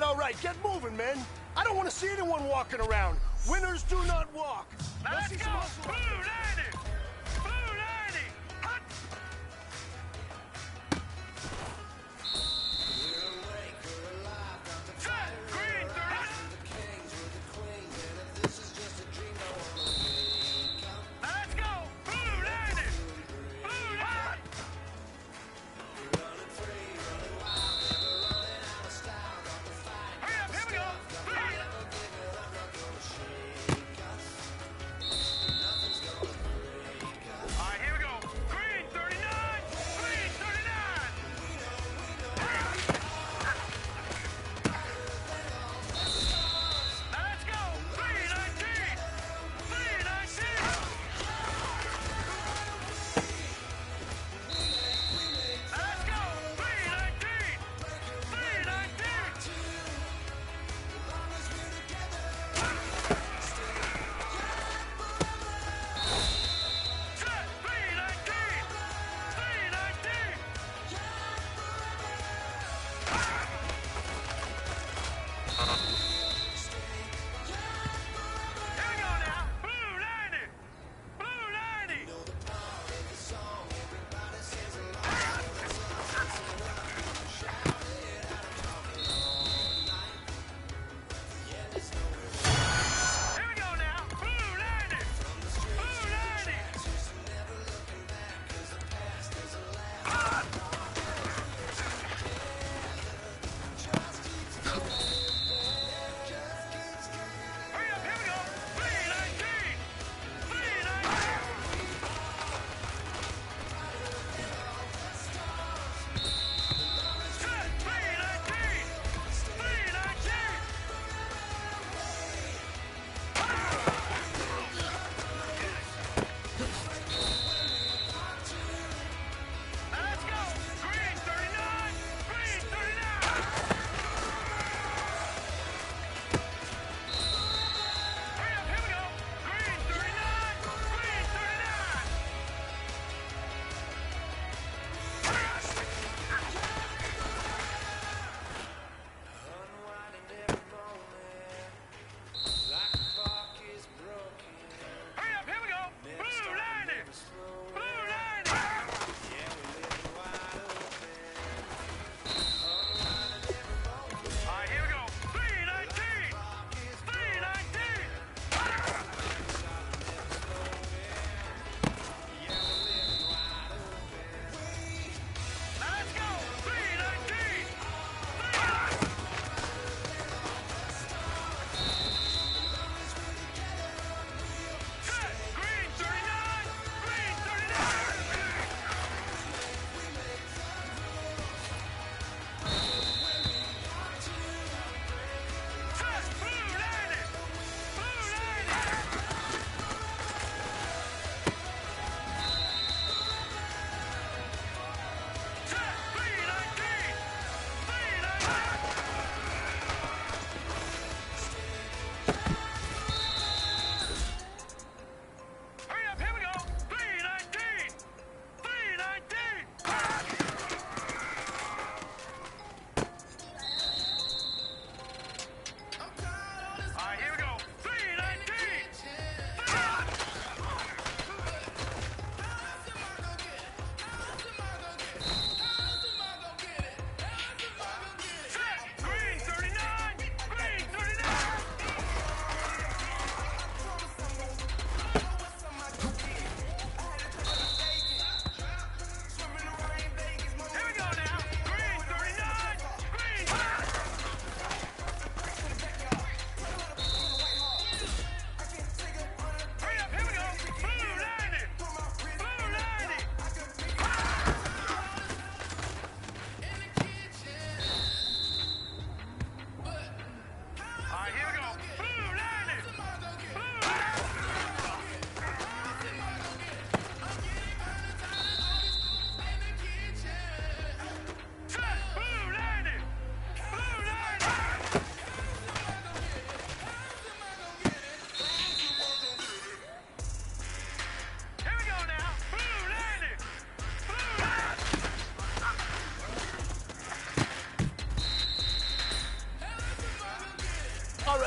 all right. Get moving, men. I don't want to see anyone walking around. Winners do not walk. Let's go! Blue 90! Blue 90! Hut! Set! Green 30! Now let's go! Blue 90! Blue 90! Hurry up, here we go! Blue!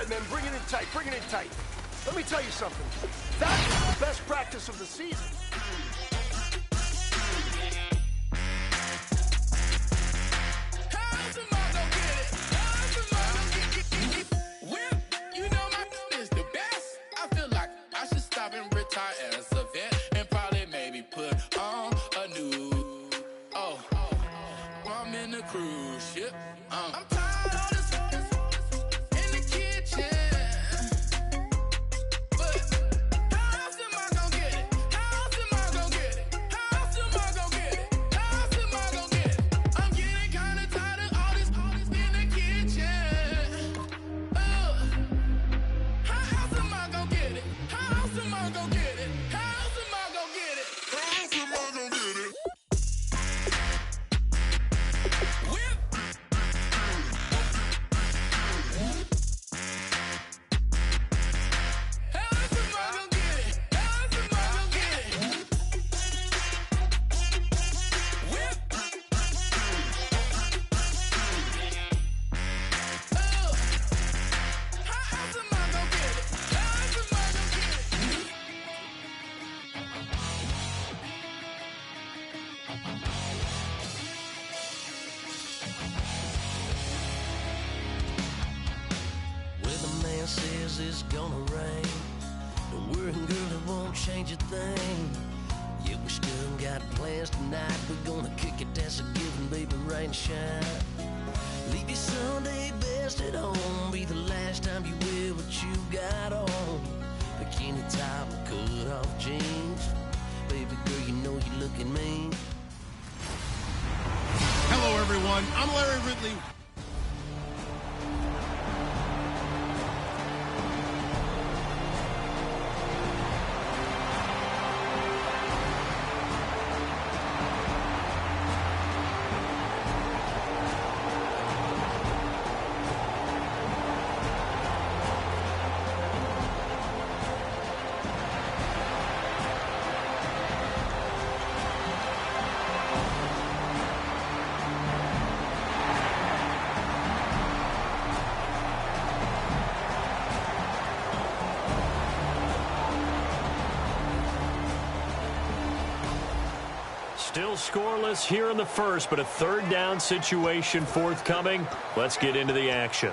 right, men, bring it in tight, bring it in tight. Let me tell you something. That is the best practice of the season. Says it's gonna rain. Don't worry, girl, it won't change a thing. Yeah, we still got plans tonight. We're gonna kick it, that's a given, baby, rain and shine. Leave your Sunday best at home. Be the last time you wear what you got on. Bikini top, cut off jeans. Baby girl, you know you looking mean. Hello, everyone. I'm Larry Ridley. Still scoreless here in the first, but a third down situation forthcoming. Let's get into the action.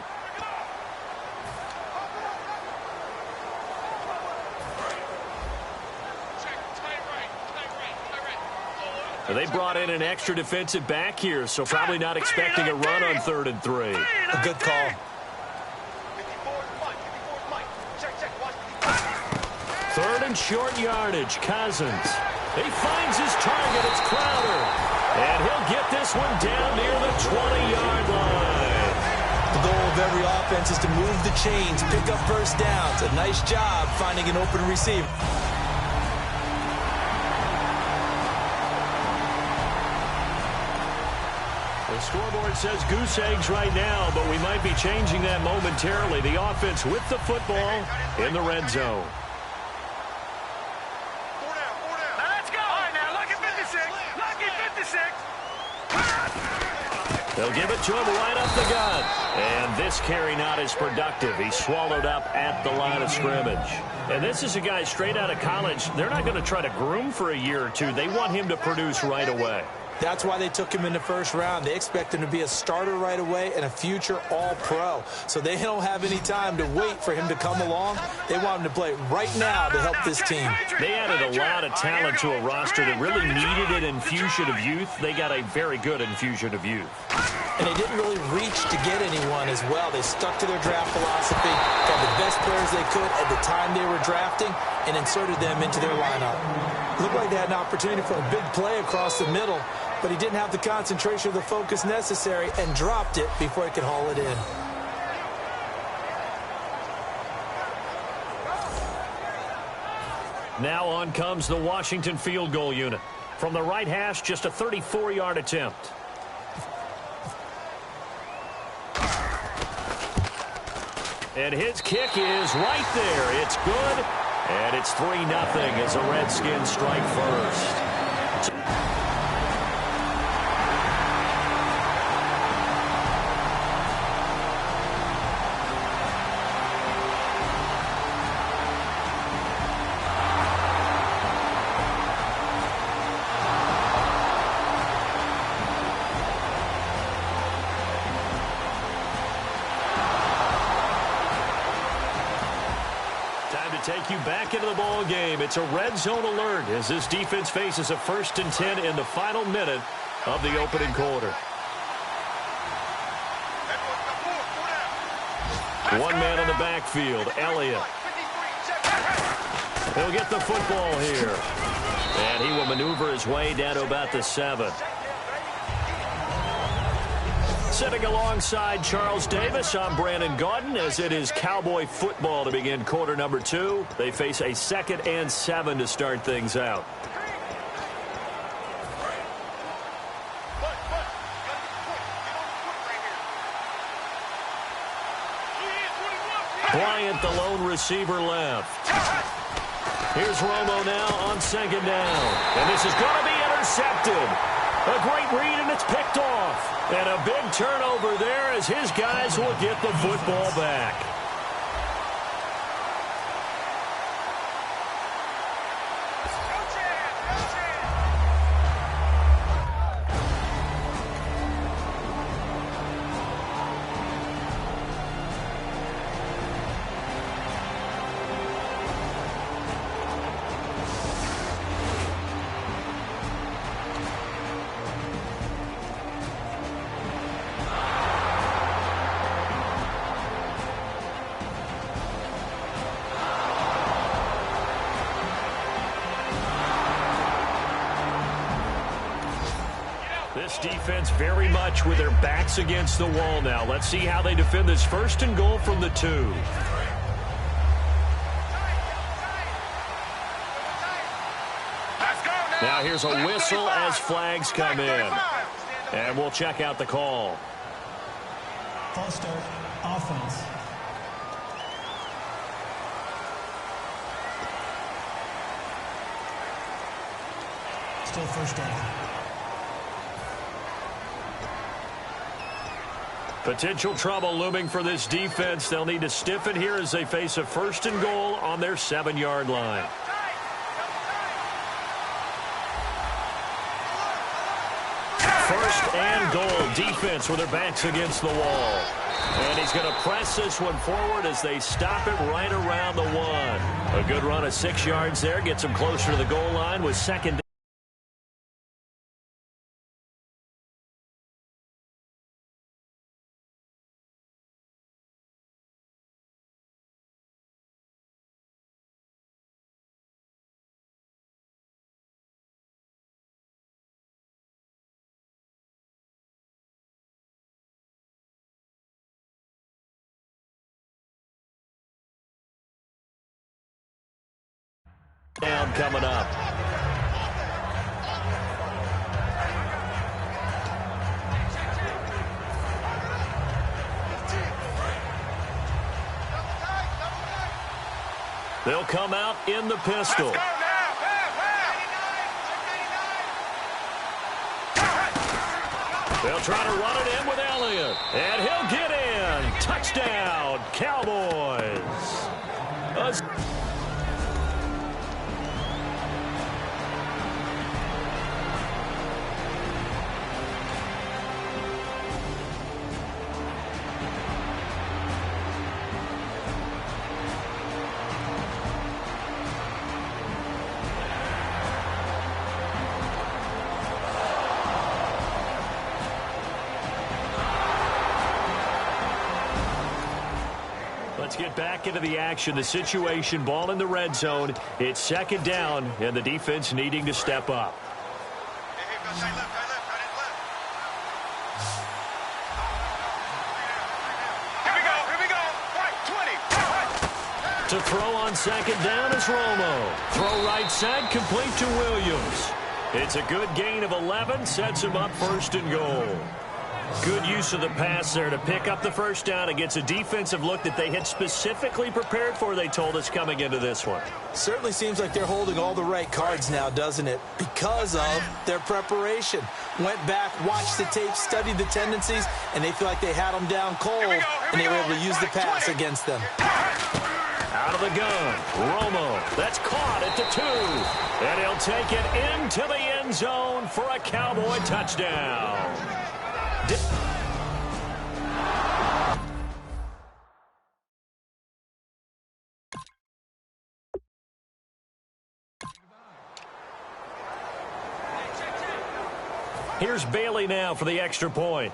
They brought in an extra defensive back here, so probably not expecting a run on 3rd and 3. A good call. Third and short yardage, Cousins. He finds his target, it's Crowder. And he'll get this one down near the 20-yard line. The goal of every offense is to move the chains, pick up first downs. A nice job finding an open receiver. The scoreboard says goose eggs right now, but we might be changing that momentarily. The offense with the football in the red zone. They'll give it to him right up the gut. And this carry not as productive. He's swallowed up at the line of scrimmage. And this is a guy straight out of college. They're not going to try to groom for a year or two. They want him to produce right away. That's why they took him in the first round. They expect him to be a starter right away and a future all-pro. So they don't have any time to wait for him to come along. They want him to play right now to help this team. They added a lot of talent to a roster that really needed an infusion of youth. They got a very good infusion of youth. And they didn't really reach to get anyone as well. They stuck to their draft philosophy, got the best players they could at the time they were drafting, and inserted them into their lineup. Looked like they had an opportunity for a big play across the middle, but he didn't have the concentration or the focus necessary and dropped it before he could haul it in. Now on comes the Washington field goal unit. From the right hash, just a 34-yard attempt. And his kick is right there. It's good. And it's 3-0 as the Redskins strike first. take you back into the ball game. It's a red zone alert as this defense faces a 1st and 10 in the final minute of the opening quarter. One man on the backfield, Elliott. He'll get the football here. And he will maneuver his way down to about the 7. Sitting alongside Charles Davis, I'm Brandon Gaudin, as it is Cowboy football to begin quarter number 2. They face a 2nd and 7 to start things out. Bryant, the lone receiver, left. Here's Romo now on 2nd down. And this is going to be intercepted. A great read, and it's picked off. And a big turnover there as his guys will get the football back. This defense very much with their backs against the wall now. Let's see how they defend this 1st and goal from the 2. Now here's a whistle as flags come in. And we'll check out the call. False start, offense. Still 1st down. Potential trouble looming for this defense. They'll need to stiffen here as they face a 1st and goal on their 7-yard line. First and goal. Defense with their backs against the wall. And he's going to press this one forward as they stop it right around the 1. A good run of 6 yards there. Gets them closer to the goal line with 2nd. Down coming up. They'll come out in the pistol. They'll try to run it in with Elliott. And he'll get in. Touchdown, Cowboys. Let's get back into the action. The situation, ball in the red zone. It's 2nd down, and the defense needing to step up. Here we go. Right, 20. To throw on 2nd down is Romo. Throw right side, complete to Williams. It's a good gain of 11, sets him up 1st and goal. Good use of the pass there to pick up the 1st down against a defensive look that they had specifically prepared for, they told us, coming into this one. Certainly seems like they're holding all the right cards now, doesn't it? Because of their preparation. Went back, watched the tape, studied the tendencies, and they feel like they had them down cold, and they were able to use the pass against them. Out of the gun, Romo. That's caught at the 2. And he'll take it into the end zone for a Cowboy touchdown. Here's Bailey now for the extra point.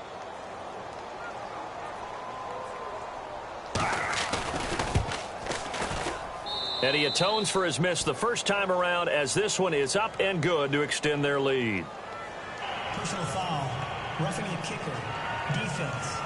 And he atones for his miss the first time around, as this one is up and good to extend their lead. Personal foul. Roughing the kicker. Defense.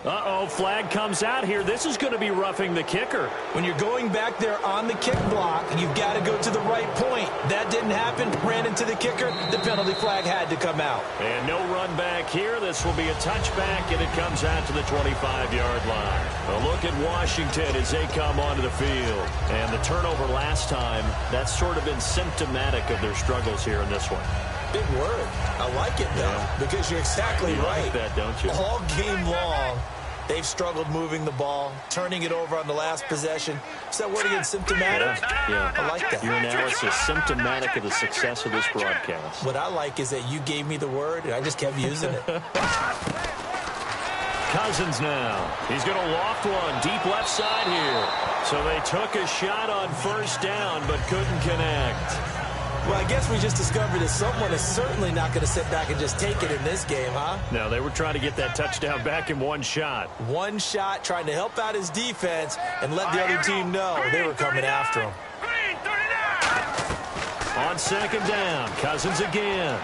Uh-oh, flag comes out here. This is going to be roughing the kicker. When you're going back there on the kick block, you've got to go to the right point. That didn't happen. Ran into the kicker. The penalty flag had to come out. And no run back here. This will be a touchback, and it comes out to the 25-yard line. A look at Washington as they come onto the field. And the turnover last time, that's sort of been symptomatic of their struggles here in this one. Big word. I like it, though, because you're exactly right. Like that, don't you? All game long, they've struggled moving the ball, turning it over on the last possession. Is that word again, symptomatic? Yeah. I like that. Your analysis, symptomatic of the success of this broadcast. What I like is that you gave me the word, and I just kept using it. Cousins now. He's going to loft one deep left side here. So they took a shot on first down, but couldn't connect. Well, I guess we just discovered that someone is certainly not going to sit back and just take it in this game, huh? No, they were trying to get that touchdown back in one shot. One shot, trying to help out his defense and let the other team know they were coming after him. On second down, Cousins again.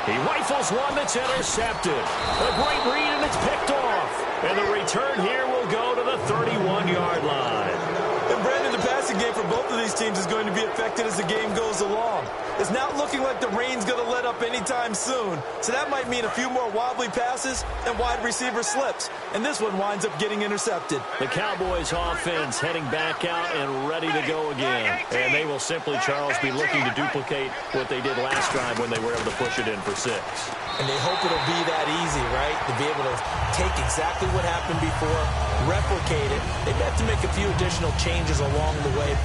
He rifles one that's intercepted. A great read, and it's picked off. And the return here will go to the 31-yard line. And Brandon, the passing game for both of these teams is going to be affected as the game goes along. It's not looking like the rain's going to let up anytime soon. So that might mean a few more wobbly passes and wide receiver slips. And this one winds up getting intercepted. The Cowboys offense heading back out and ready to go again. And they will simply, Charles, be looking to duplicate what they did last time when they were able to push it in for 6. And they hope it'll be that easy, right? To be able to take exactly what happened before, replicate it. They've got to make a few additional changes along the way.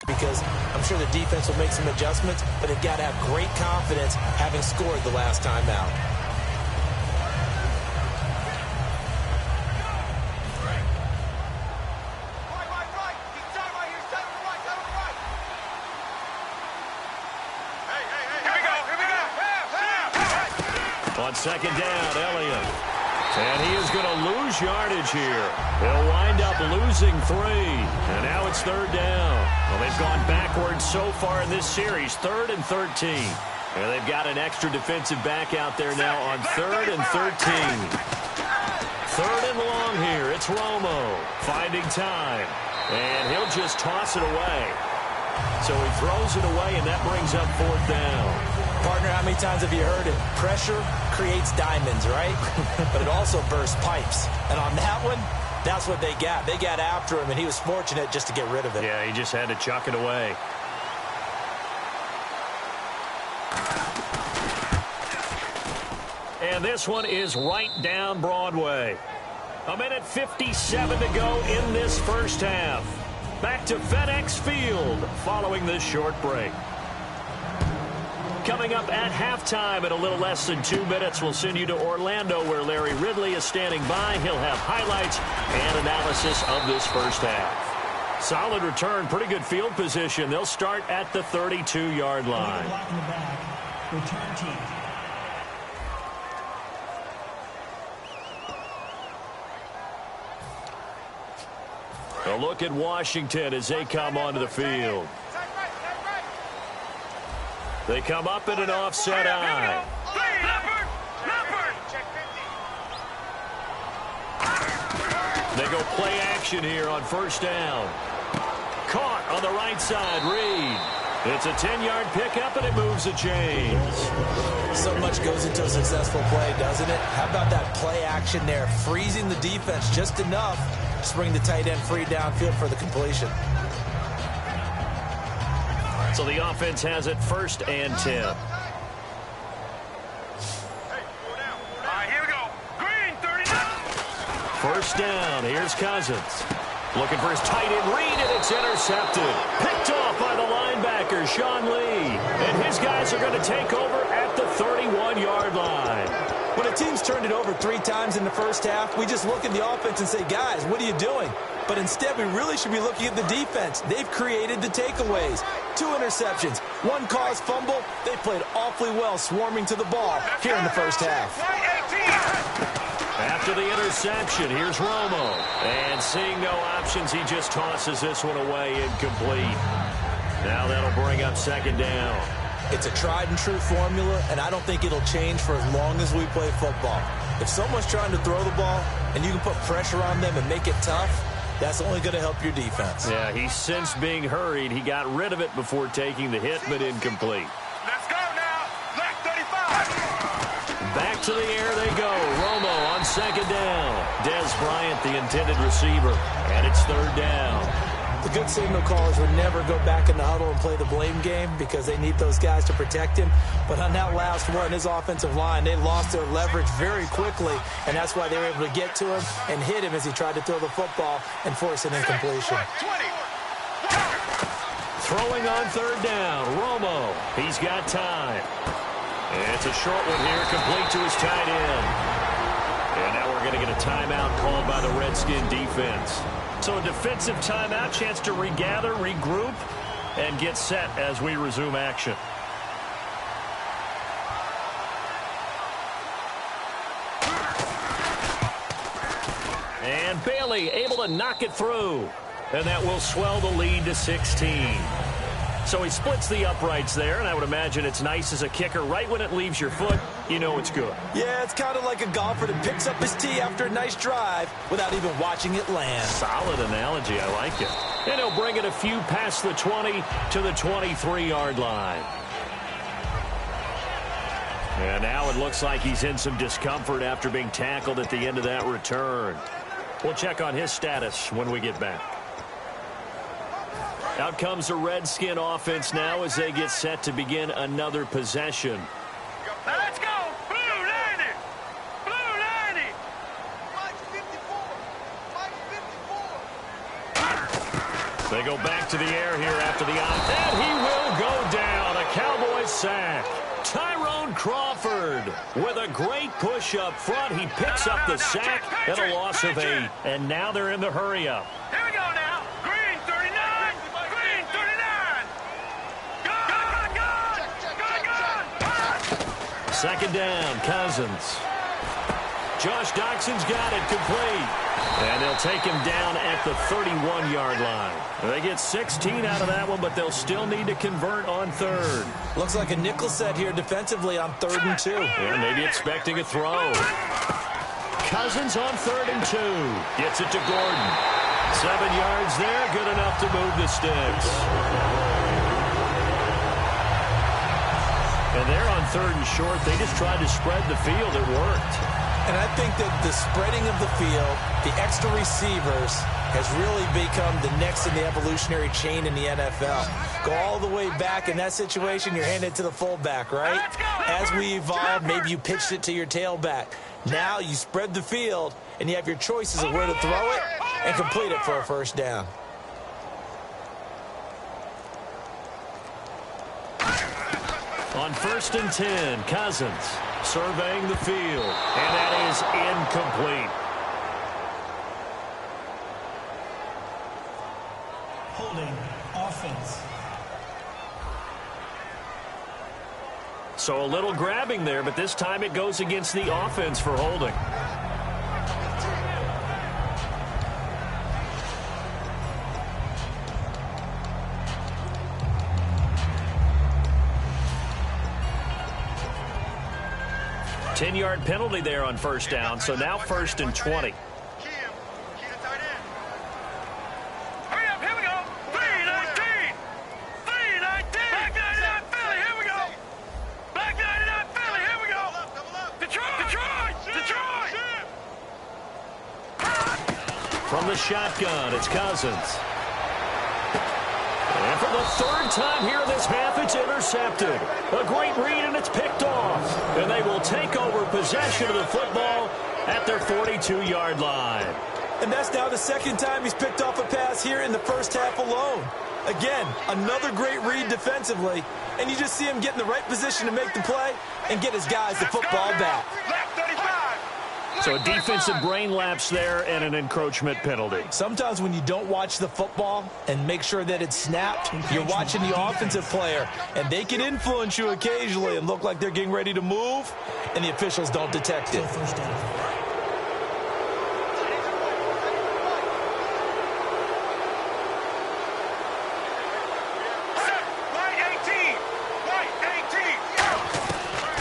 Because I'm sure the defense will make some adjustments, but they've got to have great confidence having scored the last time out. On second down, Elliott. And he is going to lose yardage here. He'll wind up losing 3. And now it's third down. Well, they've gone backwards so far in this series. 3rd and 13. And they've got an extra defensive back out there now on 3rd and 13. 3rd and long here. It's Romo finding time. And he'll just toss it away. So he throws it away, and that brings up 4th down. Partner, how many times have you heard it? Pressure creates diamonds, right? But it also bursts pipes. And on that one, that's what they got. They got after him, and he was fortunate just to get rid of it. Yeah, he just had to chuck it away. And this one is right down Broadway. 1:57 to go in this first half. Back to FedEx Field following this short break. Coming up at halftime in a little less than 2 minutes, we'll send you to Orlando, where Larry Ridley is standing by. He'll have highlights and analysis of this first half. Solid return, pretty good field position. They'll start at the 32-yard line. Block in the back. Return team. A look at Washington as they come onto the field. They come up in an offset eye. They go play action here on first down. Caught on the right side, Reed. It's a 10-yard pickup, and it moves the chains. So much goes into a successful play, doesn't it? How about that play action there, freezing the defense just enough to bring the tight end free downfield for the completion. So the offense has it 1st and 10. All right, here we go. Green, 39. 1st down. Here's Cousins. Looking for his tight end read, and it's intercepted. Picked off by the linebacker, Sean Lee. And his guys are going to take over at the 31-yard line. When a team's turned it over 3 times in the first half, we just look at the offense and say, guys, what are you doing? But instead, we really should be looking at the defense. They've created the takeaways. 2 interceptions, 1 caused fumble. They played awfully well swarming to the ball here in the first half. After the interception, here's Romo. And seeing no options, he just tosses this one away, incomplete. Now that'll bring up 2nd down. It's a tried-and-true formula, and I don't think it'll change for as long as we play football. If someone's trying to throw the ball and you can put pressure on them and make it tough, that's only going to help your defense. Yeah, he's since being hurried. He got rid of it before taking the hit, but incomplete. Let's go now. Left 35. Back to the air they go. Romo on 2nd down. Dez Bryant, the intended receiver. And it's 3rd down. The good signal callers would never go back in the huddle and play the blame game because they need those guys to protect him. But on that last one, his offensive line, they lost their leverage very quickly, and that's why they were able to get to him and hit him as he tried to throw the football and force an incompletion. Throwing on 3rd down, Romo. He's got time. It's a short one here, complete to his tight end. And now we're going to get a timeout called by the Redskin defense. So a defensive timeout, chance to regather, regroup, and get set as we resume action. And Bailey able to knock it through. And that will swell the lead to 16. So he splits the uprights there, and I would imagine it's nice as a kicker. Right when it leaves your foot, you know it's good. Yeah, it's kind of like a golfer that picks up his tee after a nice drive without even watching it land. Solid analogy. I like it. And he'll bring it a few past the 20 to the 23-yard line. And now it looks like he's in some discomfort after being tackled at the end of that return. We'll check on his status when we get back. Out comes the Redskin offense now as they get set to begin another possession. Now let's go. Blue 90. Blue 90. They go back to the air here after the out. And he will go down. A Cowboys sack. Tyrone Crawford with a great push up front. He picks up the sack and a loss of 8. And now they're in the hurry up. Here we go now. Green 39. Green 39. Gun. 2nd down, Cousins. Josh Doxson's got it complete. And they'll take him down at the 31-yard line. They get 16 out of that one, but they'll still need to convert on 3rd. Looks like a nickel set here defensively on 3rd and 2. Yeah, maybe expecting a throw. Cousins on 3rd and 2. Gets it to Gordon. 7 yards there, good enough to move the sticks. And they're on 3rd and short. They just tried to spread the field. It worked. And I think that the spreading of the field, the extra receivers, has really become the next in the evolutionary chain in the NFL. Go all the way back in that situation, you're handed to the fullback, right? As we evolve, maybe you pitched it to your tailback. Now you spread the field, and you have your choices of where to throw it and complete it for a 1st down. On 1st and 10, Cousins surveying the field, and that is incomplete. Holding offense. So a little grabbing there, but this time it goes against the offense for holding. Ten-yard penalty there on 1st down, so now 1st and 20. Hurry up, here we go. 319. 319. the shotgun. It's Cousins. And for the third time here in this half, it's intercepted. A great read, and it's picked off. And they will take over possession of the football at their 42-yard line. And that's now the second time he's picked off a pass here in the first half alone. Again, another great read defensively, and you just see him get in the right position to make the play and get his guys the football back. So a defensive brain lapse there and an encroachment penalty. Sometimes when you don't watch the football and make sure that it's snapped, you're watching the offensive player, and they can influence you occasionally and look like they're getting ready to move, and the officials don't detect it. First down.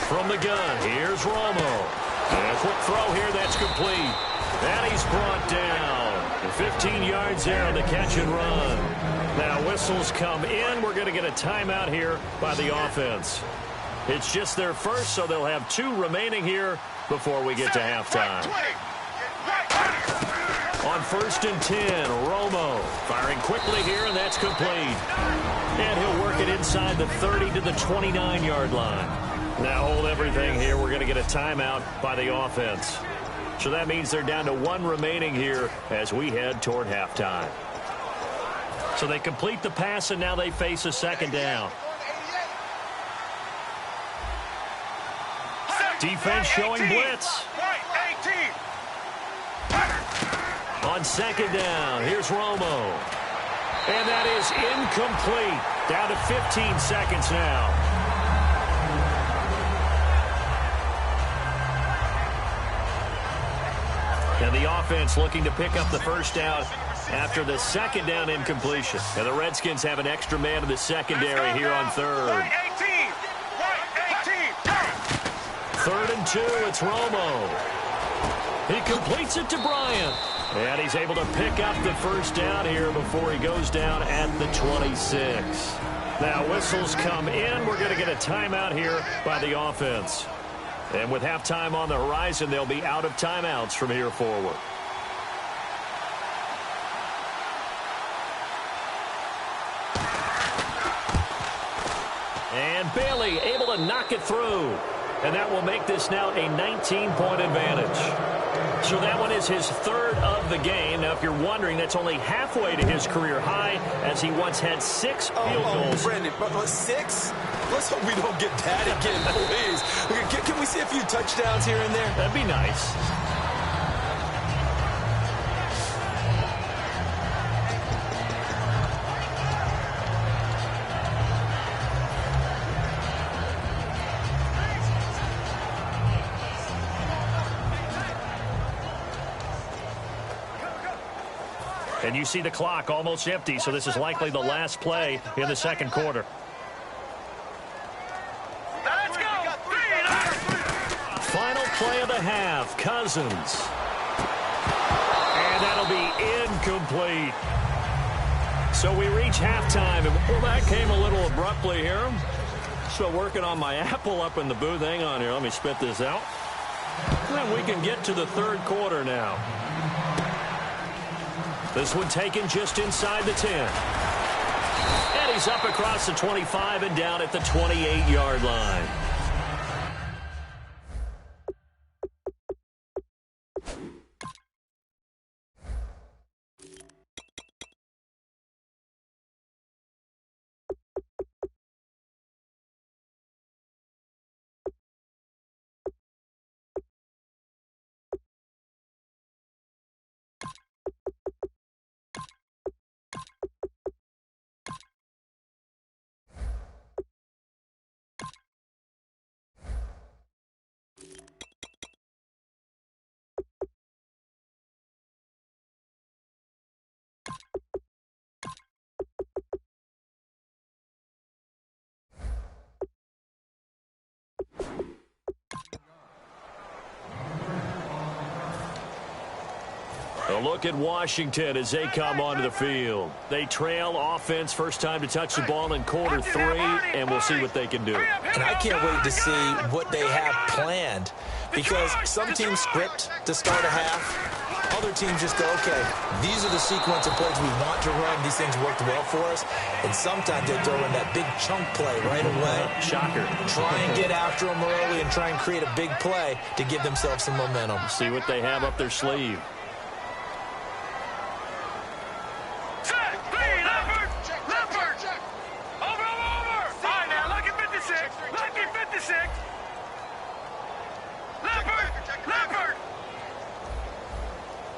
From the gun, here's Romo. And a quick throw here, that's complete. And he's brought down. 15 yards there on the catch and run. Now whistles come in. We're going to get a timeout here by the offense. It's just their first, so they'll have 2 remaining here before we get to halftime. On 1st and 10, Romo firing quickly here, and that's complete. And he'll work it inside the 30 to the 29-yard line. Now hold everything here. We're going to get a timeout by the offense. So that means they're down to 1 remaining here as we head toward halftime. So they complete the pass, and now they face a second down. Defense showing blitz. On second down, here's Romo. And that is incomplete. Down to 15 seconds now. And the offense looking to pick up the first down after the second down incompletion. And the Redskins have an extra man in the secondary here on 3rd. 3rd and 2, it's Romo. He completes it to Bryant. And he's able to pick up the first down here before he goes down at the 26. Now whistles come in. We're going to get a timeout here by the offense. And with halftime on the horizon, they'll be out of timeouts from here forward. And Bailey able to knock it through. And that will make this now a 19-point advantage. So that one is his 3rd of the game. Now, if you're wondering, that's only halfway to his career high, as he once had 6 field goals. Brandon, but 6? Let's hope we don't get that again, please. Can we see a few touchdowns here and there? That'd be nice. And you see the clock almost empty, so this is likely the last play in the second quarter. Let's go! Final play of the half, Cousins. And that'll be incomplete. So we reach halftime, and well, that came a little abruptly here. Still working on my apple up in the booth. Hang on here, let me spit this out. And we can get to the 3rd quarter now. This one taken just inside the 10. And he's up across the 25 and down at the 28-yard line. A look at Washington as they come onto the field. They trail offense, first time to touch the ball in quarter 3, and we'll see what they can do. And I can't wait to see what they have planned, because some teams script to start a half, Other teams just go, okay, these are the sequence of plays we want to run. These things worked well for us. And sometimes they throw in that big chunk play right away. Shocker. Try and get after them early and try and create a big play to give themselves some momentum. See what they have up their sleeve. Set, speed, leopard, leopard. Over. All right, now, lucky 56, lucky 56. Leopard, leopard.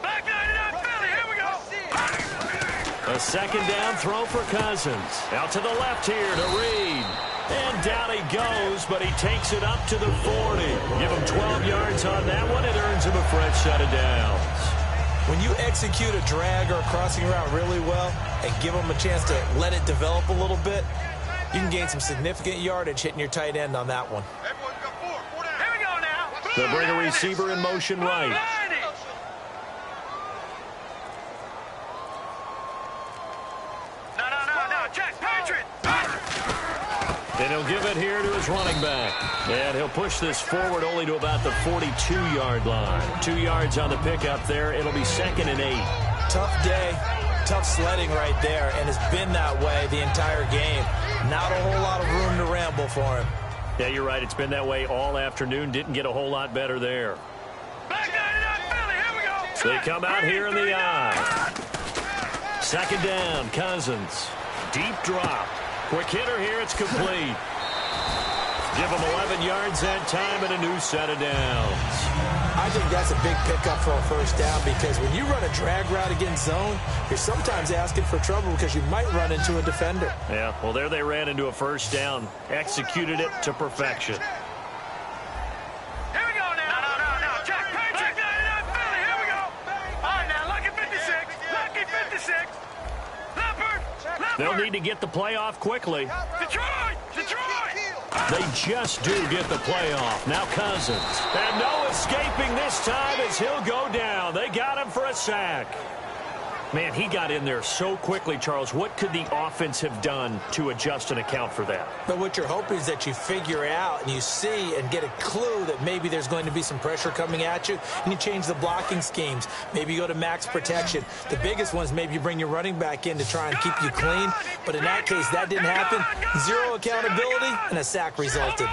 Back 99, Philly, here we go. A second down throw for Cousins. Out to the left here to Reed. And down he goes, but he takes it up to the 40. Give him 12 yards on that one. It earns him a fresh set of downs. When you execute a drag or a crossing route really well and give them a chance to let it develop a little bit, you can gain some significant yardage hitting your tight end on that one. Everyone's got four down. Here we go now. They'll bring a receiver in motion right. No, check, Patriot. And he'll give it here to his running back. And he'll push this forward only to about the 42-yard line. 2 yards on the pickup there. It'll be 2nd and 8. Tough day, tough sledding right there, and it's been that way the entire game. Not a whole lot of room to ramble for him. Yeah, you're right. It's been that way all afternoon. Didn't get a whole lot better there. Back 99, Philly, here we go. They come out here in the eye. Second down, Cousins. Deep drop. Quick hitter here, it's complete. Give him 11 yards that time and a new set of downs. I think that's a big pickup for a first down because when you run a drag route against zone, you're sometimes asking for trouble because you might run into a defender. Yeah, well, there they ran into a first down. Executed it to perfection. Here we go now. No. Check, Patriot. 99, Philly, here we go. All right, now, lucky 56. Lucky 56. Leopard. They'll need to get the play off quickly. Detroit. They just do get the play off. Now Cousins. And no escaping this time as he'll go down. They got him for a sack. Man, he got in there so quickly, Charles. What could the offense have done to adjust and account for that? But what you're hoping is that you figure out and you see and get a clue that maybe there's going to be some pressure coming at you, and you change the blocking schemes. Maybe you go to max protection. The biggest one is maybe you bring your running back in to try and keep you clean. But in that case, that didn't happen. Zero accountability, and a sack resulted.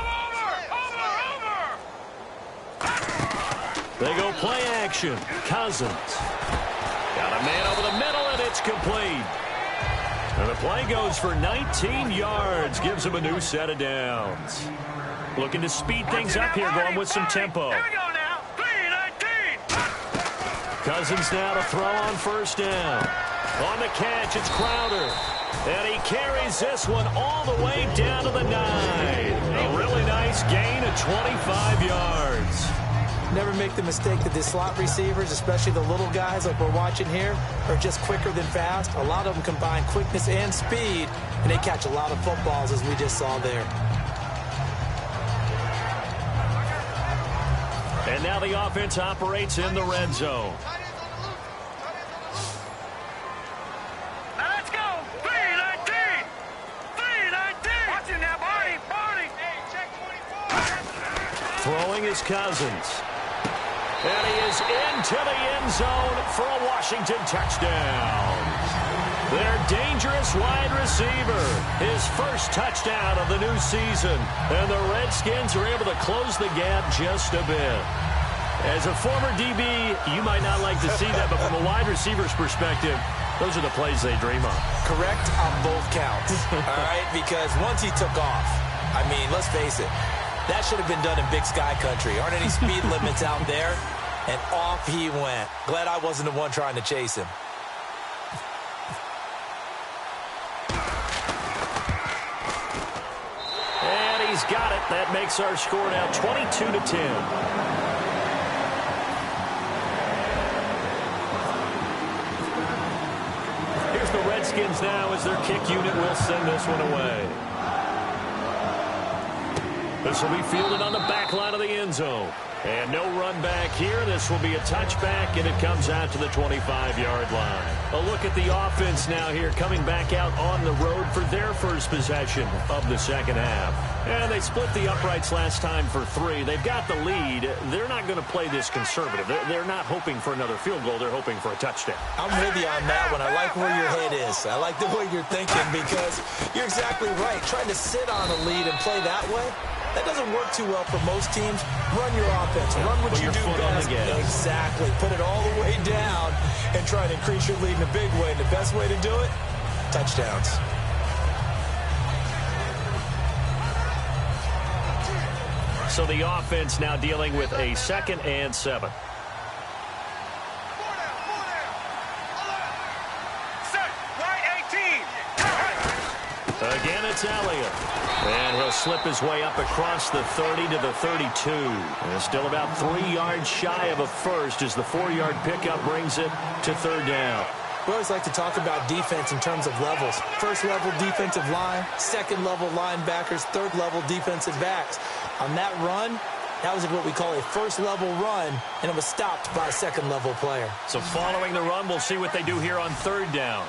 They go play action. Cousins. Got a man over the middle, and it's complete. And the play goes for 19 yards. Gives him a new set of downs. Looking to speed things up here, going with some tempo. Here we go now. 3-19. Cousins now to throw on first down. On the catch, it's Crowder. And he carries this one all the way down to the 9. A really nice gain of 25 yards. Never make the mistake that the slot receivers, especially the little guys like we're watching here, are just quicker than fast. A lot of them combine quickness and speed, and they catch a lot of footballs, as we just saw there. And now the offense operates in the red zone. Now let's go. 3-19. 3-19. Watch it now, Barney. Hey, check 24. Throwing is Cousins. And he is into the end zone for a Washington touchdown. Their dangerous wide receiver. His first touchdown of the new season. And the Redskins are able to close the gap just a bit. As a former DB, you might not like to see that, but from a wide receiver's perspective, those are the plays they dream of. Correct on both counts. All right, because once he took off, I mean, let's face it, that should have been done in Big Sky Country. Aren't any speed limits out there? And off he went. Glad I wasn't the one trying to chase him. And he's got it. That makes our score now 22-10. Here's the Redskins now as their kick unit will send this one away. This will be fielded on the back line of the end zone. And no run back here. This will be a touchback, and it comes out to the 25-yard line. A look at the offense now here, coming back out on the road for their first possession of the second half. And they split the uprights last time for 3. They've got the lead. They're not going to play this conservative. They're not hoping for another field goal. They're hoping for a touchdown. I'm with you on that one. I like where your head is. I like the way you're thinking because you're exactly right. Trying to sit on a lead and play that way, that doesn't work too well for most teams. Run your offense. Run what you do best. Exactly. Put it all the way down and try to increase your lead in a big way. And the best way to do it, touchdowns. So the offense now dealing with a 2nd and 7. Again, it's Elliott. And he'll slip his way up across the 30 to the 32. And still about 3 yards shy of a first as the 4-yard pickup brings it to 3rd down. We always like to talk about defense in terms of levels. 1st level defensive line, 2nd level linebackers, 3rd level defensive backs. On that run, that was what we call a 1st level run, and it was stopped by a 2nd level player. So following the run, we'll see what they do here on 3rd down.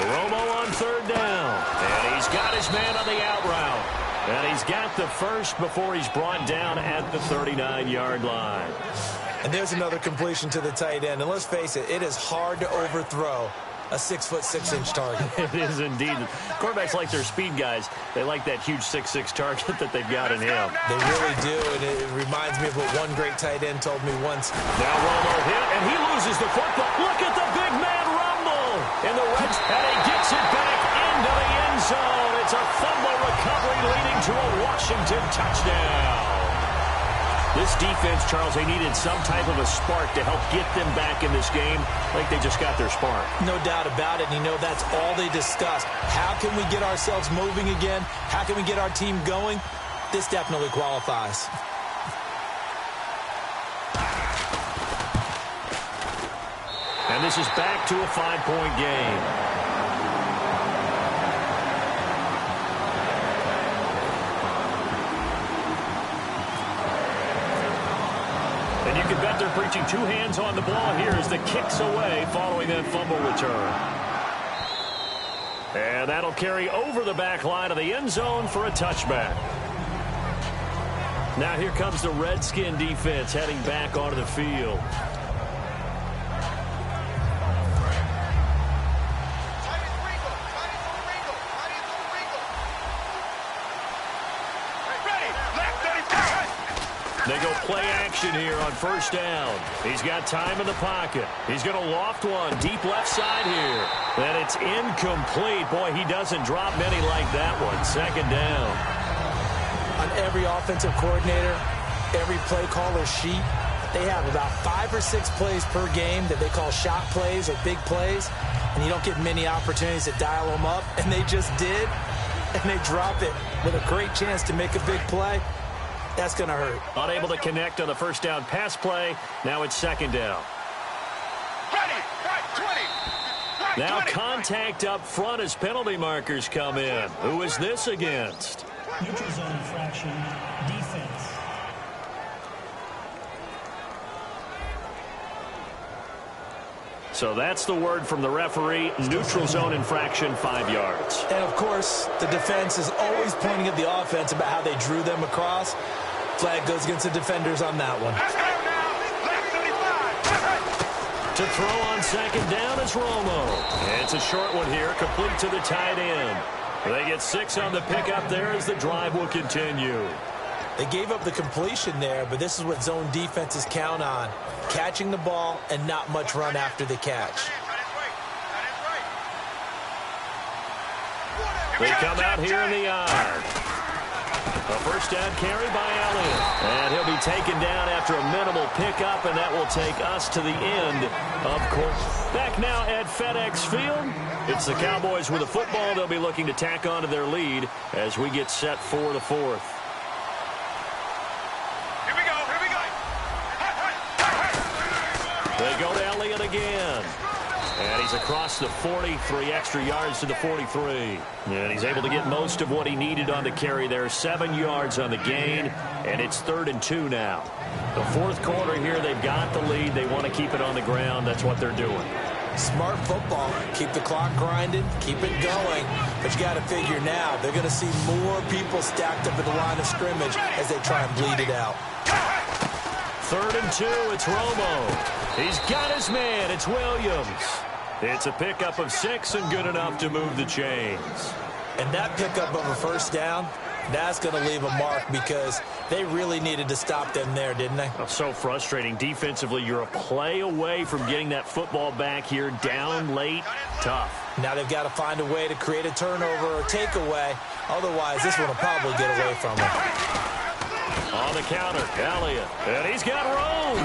Romo on 3rd down. And he's got his man on the out route. And he's got the first before he's brought down at the 39-yard line. And there's another completion to the tight end. And let's face it, it is hard to overthrow a 6'6" target. It is indeed. Quarterbacks like their speed guys. They like that huge 6'6" target that they've got in him. They really do, and it reminds me of what one great tight end told me once. Now Romo hit, and he loses the football. Look at the big man rumble in the Reds, and he gets it back into the end zone. It's a fumble recovery leading to a Washington touchdown. This defense, Charles, they needed some type of a spark to help get them back in this game. Like they just got their spark. No doubt about it. And you know that's all they discussed. How can we get ourselves moving again? How can we get our team going? This definitely qualifies. And this is back to a 5-point game. And you can bet they're preaching 2 hands on the ball here as the kick's away following that fumble return. And that'll carry over the back line of the end zone for a touchback. Now here comes the Redskin defense heading back onto the field. They go play action here on 1st down. He's got time in the pocket. He's going to loft one deep left side here. And it's incomplete. Boy, he doesn't drop many like that one. 2nd down. On every offensive coordinator, every play caller sheet, they have about 5 or 6 plays per game that they call shot plays or big plays. And you don't get many opportunities to dial them up. And they just did. And they drop it with a great chance to make a big play. That's going to hurt. Unable to connect on the 1st down pass play. Now it's 2nd down. Now contact up front as penalty markers come in. Who is this against? Neutral zone infraction, defense. So that's the word from the referee. Neutral zone infraction, 5 yards. And, of course, the defense is always pointing at the offense about how they drew them across. Flag goes against the defenders on that one. To throw on 2nd down is Romo. It's a short one here, complete to the tight end. They get 6 on the pickup there as the drive will continue. They gave up the completion there, but this is what zone defenses count on. Catching the ball and not much run after the catch. They come out here in the yard. A 1st down carry by Elliott. And he'll be taken down after a minimal pickup, and that will take us to the end of court. Back now at FedEx Field. It's the Cowboys with a football. They'll be looking to tack on to their lead as we get set for the 4th. They go to Elliott again. And he's across the 43 extra yards to the 43. And he's able to get most of what he needed on the carry there. 7 yards on the gain. And it's 3rd and 2 now. The fourth quarter here, they've got the lead. They want to keep it on the ground. That's what they're doing. Smart football. Keep the clock grinding. Keep it going. But you got to figure now, they're going to see more people stacked up at the line of scrimmage as they try and bleed it out. 3rd and 2, it's Romo. He's got his man, it's Williams. It's a pickup of 6 and good enough to move the chains. And that pickup of a first down, that's going to leave a mark because they really needed to stop them there, didn't they? Oh, so frustrating. Defensively, you're a play away from getting that football back here, down late, tough. Now they've got to find a way to create a turnover or takeaway. Otherwise, this one will probably get away from them. On the counter, Elliott, and he's got room.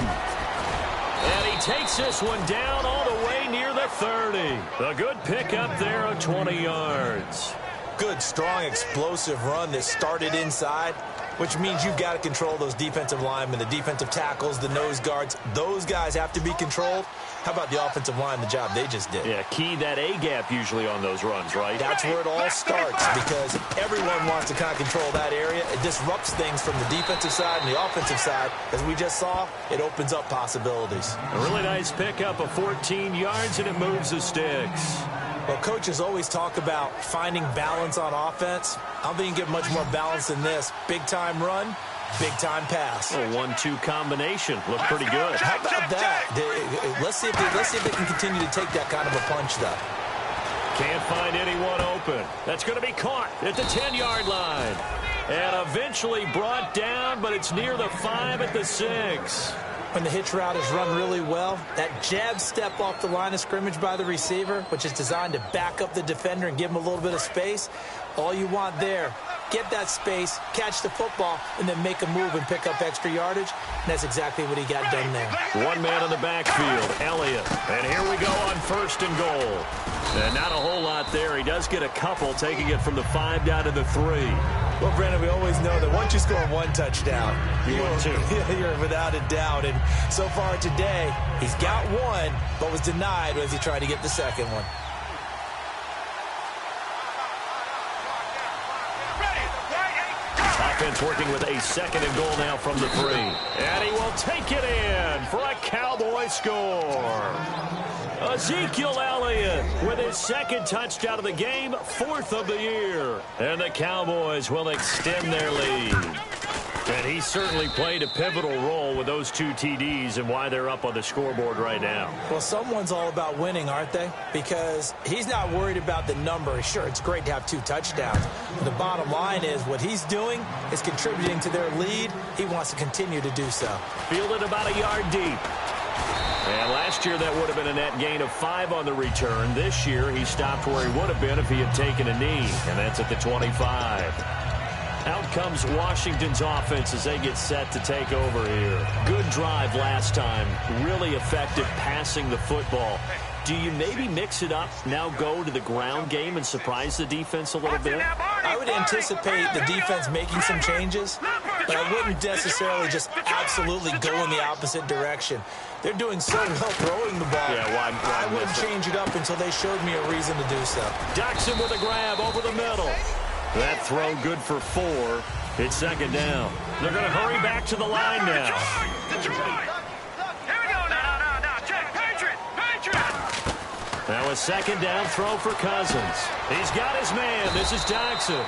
And he takes this one down all the way near the 30. A good pickup there of 20 yards. Good, strong, explosive run that started inside, which means you've got to control those defensive linemen, the defensive tackles, the nose guards. Those guys have to be controlled. How about the offensive line, the job they just did? Yeah, key that A-gap usually on those runs, right? That's where it all starts because everyone wants to kind of control that area. It disrupts things from the defensive side and the offensive side. As we just saw, it opens up possibilities. A really nice pickup of 14 yards, and it moves the sticks. Well, coaches always talk about finding balance on offense. I don't think you can get much more balance than this. Big-time run, big-time pass. A 1-2 combination. Looked pretty good. How about that? Let's see if they can continue to take that kind of a punch, though. Can't find anyone open. That's going to be caught at the 10-yard line. And eventually brought down, but it's near the 5 at the 6. When the hitch route is run really well, that jab step off the line of scrimmage by the receiver, which is designed to back up the defender and give him a little bit of space, all you want there, get that space, catch the football, and then make a move and pick up extra yardage. And that's exactly what he got done there. One man in the backfield, Elliott. And here we go on 1st and goal. And not a whole lot there. He does get a couple, taking it from the 5 down to the 3. Well, Brandon, we always know that once you score 1 touchdown, you're without a doubt. And so far today, he's got 1, but was denied as he tried to get the second one. Offense working with a 2nd and goal now from the 3. And he will take it in for a Cowboy score. Ezekiel Elliott with his 2nd touchdown of the game, 4th of the year. And the Cowboys will extend their lead. And he certainly played a pivotal role with those 2 TDs and why they're up on the scoreboard right now. Well, someone's all about winning, aren't they? Because he's not worried about the number. Sure, it's great to have 2 touchdowns. But the bottom line is what he's doing is contributing to their lead. He wants to continue to do so. Fielded about a yard deep. And last year that would have been a net gain of 5 on the return. This year he stopped where he would have been if he had taken a knee. And that's at the 25. Out comes Washington's offense as they get set to take over here. Good drive last time. Really effective passing the football. Do you maybe mix it up, now go to the ground game and surprise the defense a little bit? I would anticipate the defense making some changes, but I wouldn't necessarily just absolutely go in the opposite direction. They're doing so well throwing the ball. Yeah, why I wouldn't change it up until they showed me a reason to do so. Jackson with a grab over the middle. That throw good for 4. It's 2nd down. They're going to hurry back to the line now. Now a 2nd down throw for Cousins. He's got his man. This is Jackson.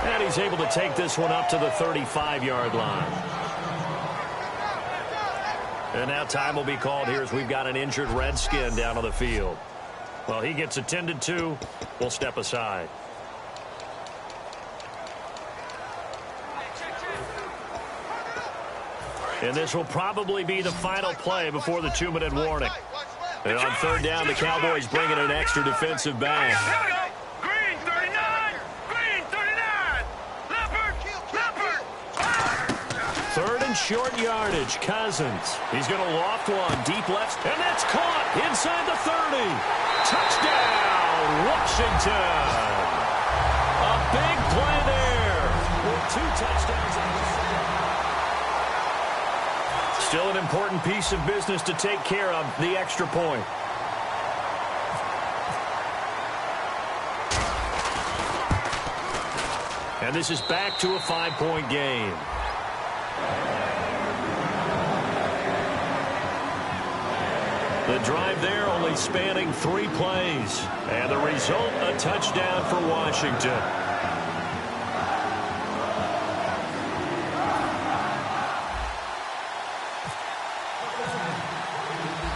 And he's able to take this one up to the 35-yard line. And now time will be called here as we've got an injured Redskin down on the field. Well, he gets attended to. We'll step aside. And this will probably be the final play before the 2-minute warning. And on 3rd down, the Cowboys bring in an extra defensive back. Green 39! Green 39! Leopard! 3rd and short yardage. Cousins. He's going to loft one. Deep left. And that's caught inside the 30. Touchdown, Washington. A big play there with 2 touchdowns. Still an important piece of business to take care of, the extra point. And this is back to a 5-point game. The drive there only spanning 3 plays. And the result, a touchdown for Washington.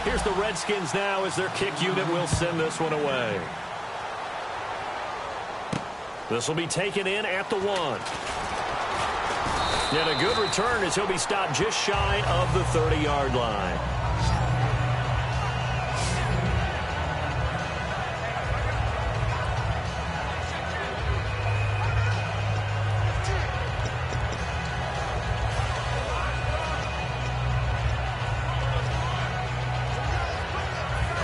Here's the Redskins now as their kick unit will send this one away. This will be taken in at the 1. And a good return as he'll be stopped just shy of the 30-yard line.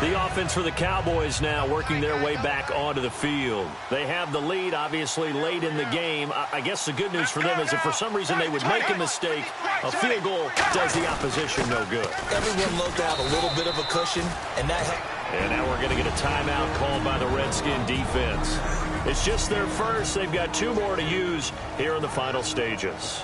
The offense for the Cowboys now working their way back onto the field. They have the lead, obviously, late in the game. I guess the good news for them is if for some reason they would make a mistake, a field goal does the opposition no good. Everyone looked to have a little bit of a cushion, and that helped. And now we're going to get a timeout called by the Redskin defense. It's just their first. They've got 2 more to use here in the final stages.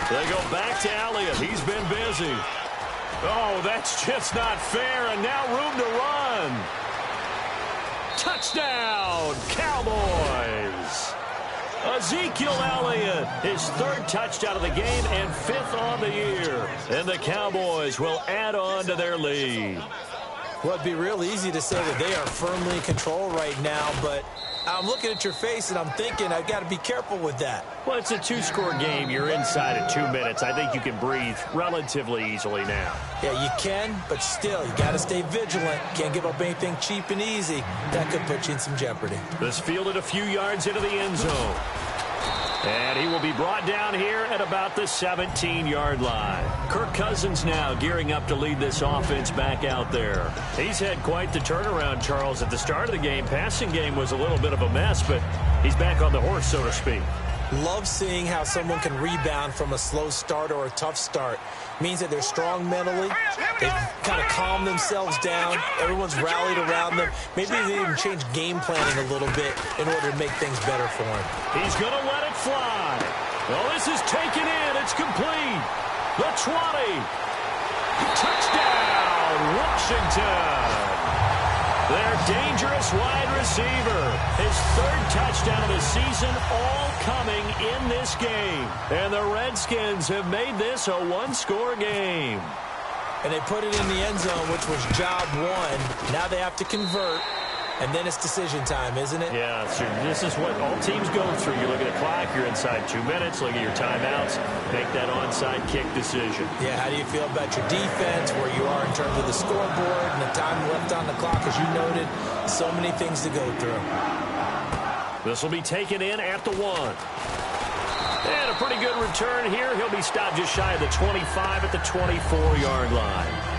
They go back to Elliott. He's been busy. Oh, that's just not fair, and now room to run. Touchdown, Cowboys. Ezekiel Elliott, his 3rd touchdown of the game and 5th on the year. And the Cowboys will add on to their lead. Well, it'd be real easy to say that they are firmly in control right now, but I'm looking at your face and I'm thinking I've got to be careful with that. Well, it's a 2-score game. You're inside at 2 minutes. I think you can breathe relatively easily now. Yeah, you can, but still, you got to stay vigilant. Can't give up anything cheap and easy. That could put you in some jeopardy. This fielded a few yards into the end zone. And he will be brought down here at about the 17-yard line. Kirk Cousins now gearing up to lead this offense back out there. He's had quite the turnaround, Charles. At the start of the game, passing game was a little bit of a mess, but he's back on the horse, so to speak. Love seeing how someone can rebound from a slow start or a tough start. Means that they're strong mentally. They've kind of calmed themselves down. Everyone's rallied around them. Maybe they even change game planning a little bit in order to make things better for him. He's going to let it fly. Well, this is taken in. It's complete. The 20. Touchdown, Washington. Their dangerous wide receiver. His 3rd touchdown of the season, all coming in this game. And the Redskins have made this a 1-score game. And they put it in the end zone, which was job 1. Now they have to convert. And then it's decision time, isn't it? Yeah, sure. This is what all teams go through. You look at the clock, you're inside 2 minutes, look at your timeouts, make that onside kick decision. Yeah, how do you feel about your defense, where you are in terms of the scoreboard and the time left on the clock, as you noted? So many things to go through. This will be taken in at the 1. And a pretty good return here. He'll be stopped just shy of the 25 at the 24-yard line.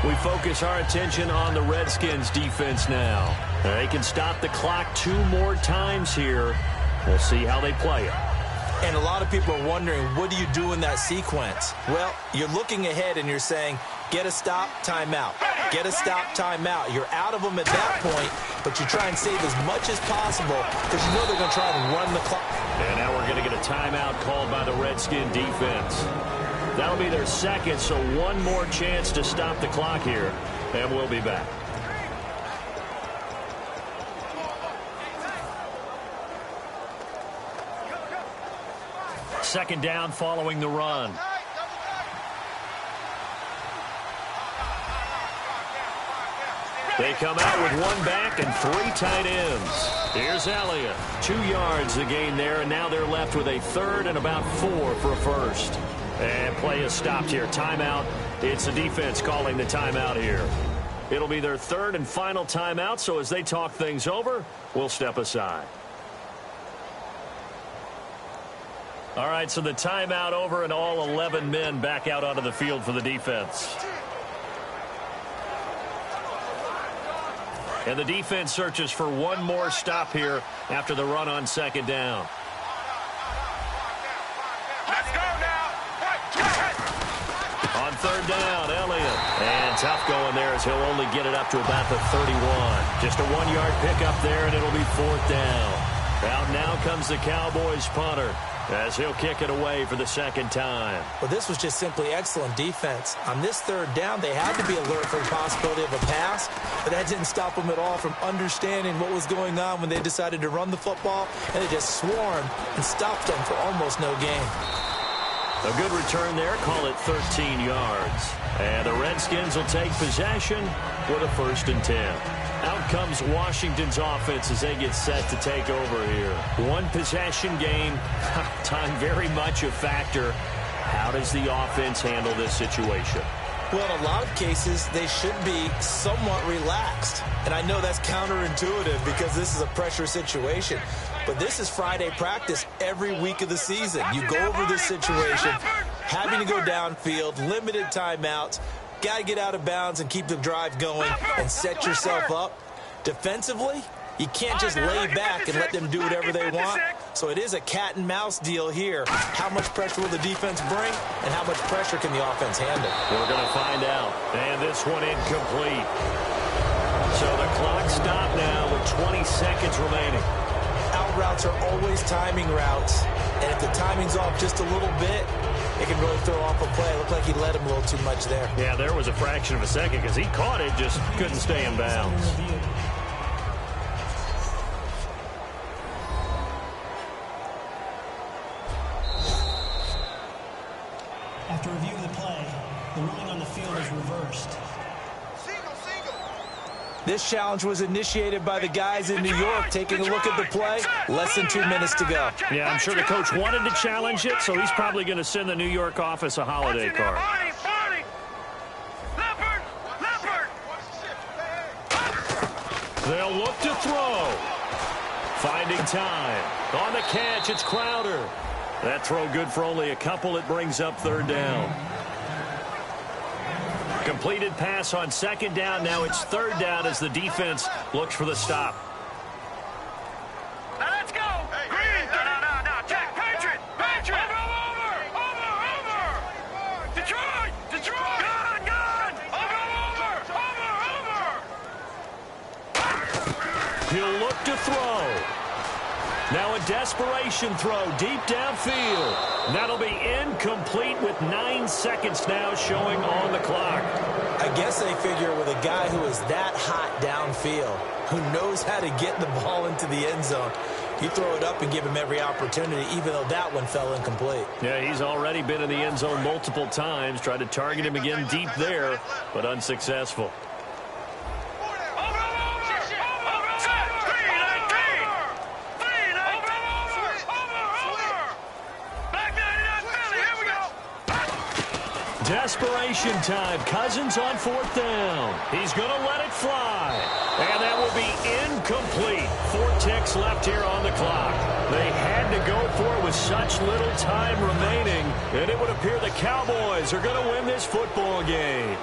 We focus our attention on the Redskins defense now. They can stop the clock 2 more times here. We'll see how they play it. And a lot of people are wondering, what do you do in that sequence? Well, you're looking ahead and you're saying, get a stop, timeout. Get a stop, timeout. You're out of them at that point, but you try and save as much as possible because you know they're going to try and run the clock. And now we're going to get a timeout called by the Redskin defense. That'll be their 2nd, so 1 more chance to stop the clock here, and we'll be back. Second down following the run. They come out with 1 back and 3 tight ends. Here's Elliott. 2 yards the gain there, and now they're left with a 3rd and about 4 for a first. And play is stopped here. Timeout. It's the defense calling the timeout here. It'll be their 3rd and final timeout, so as they talk things over, we'll step aside. All right, so the timeout over and all 11 men back out onto the field for the defense. And the defense searches for 1 more stop here after the run on 2nd down. Let's go now. tough going there as he'll only get it up to about the 31. Just a 1-yard pickup there, and it'll be 4th down. Out now comes the Cowboys punter as he'll kick it away for the 2nd time. Well, this was just simply excellent defense. On this 3rd down, they had to be alert for the possibility of a pass, but that didn't stop them at all from understanding what was going on when they decided to run the football, and they just swarmed and stopped them for almost no gain. A good return there, call it 13 yards. And the Redskins will take possession with a 1st and 10. Out comes Washington's offense as they get set to take over here. 1 possession game, time very much a factor. How does the offense handle this situation? Well, in a lot of cases, they should be somewhat relaxed. And I know that's counterintuitive because this is a pressure situation. But this is Friday practice every week of the season. You go over this situation, having to go downfield, limited timeouts, got to get out of bounds and keep the drive going and set yourself up. Defensively, you can't just lay back and let them do whatever they want. So it is a cat and mouse deal here. How much pressure will the defense bring, and how much pressure can the offense handle? We're going to find out. And this one incomplete. So the clock stopped now with 20 seconds remaining. Out routes are always timing routes, and if the timing's off just a little bit, it can really throw off a play. It looked like he let him a little too much there. Yeah, there was a fraction of a second because he caught it, just couldn't stay in bounds. After review of the play, the ruling on the field is reversed. This challenge was initiated by the guys in New York. Taking a look at the play, less than 2 minutes to go. Yeah, I'm sure the coach wanted to challenge it, so he's probably going to send the New York office a holiday card. They'll look to throw. Finding time. On the catch, it's Crowder. That throw good for only a couple. It brings up 3rd down. Completed pass on 2nd down. Now it's 3rd down as the defense looks for the stop. Now let's go. Green. No. Jack, Patriot. Over. Detroit. Gun. Over. He'll look to throw. Now a desperation throw deep downfield. That'll be incomplete with 9 seconds now showing on the clock. I guess they figure with a guy who is that hot downfield, who knows how to get the ball into the end zone, you throw it up and give him every opportunity, even though that one fell incomplete. Yeah, he's already been in the end zone multiple times. Tried to target him again deep there, but unsuccessful. Desperation time. Cousins on 4th down. He's going to let it fly. And that will be incomplete. 4 ticks left here on the clock. They had to go for it with such little time remaining. And it would appear the Cowboys are going to win this football game.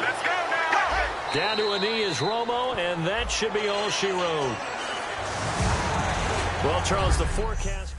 Let's go now. Down to a knee is Romo, and that should be all she wrote. Well, Charles, the forecast...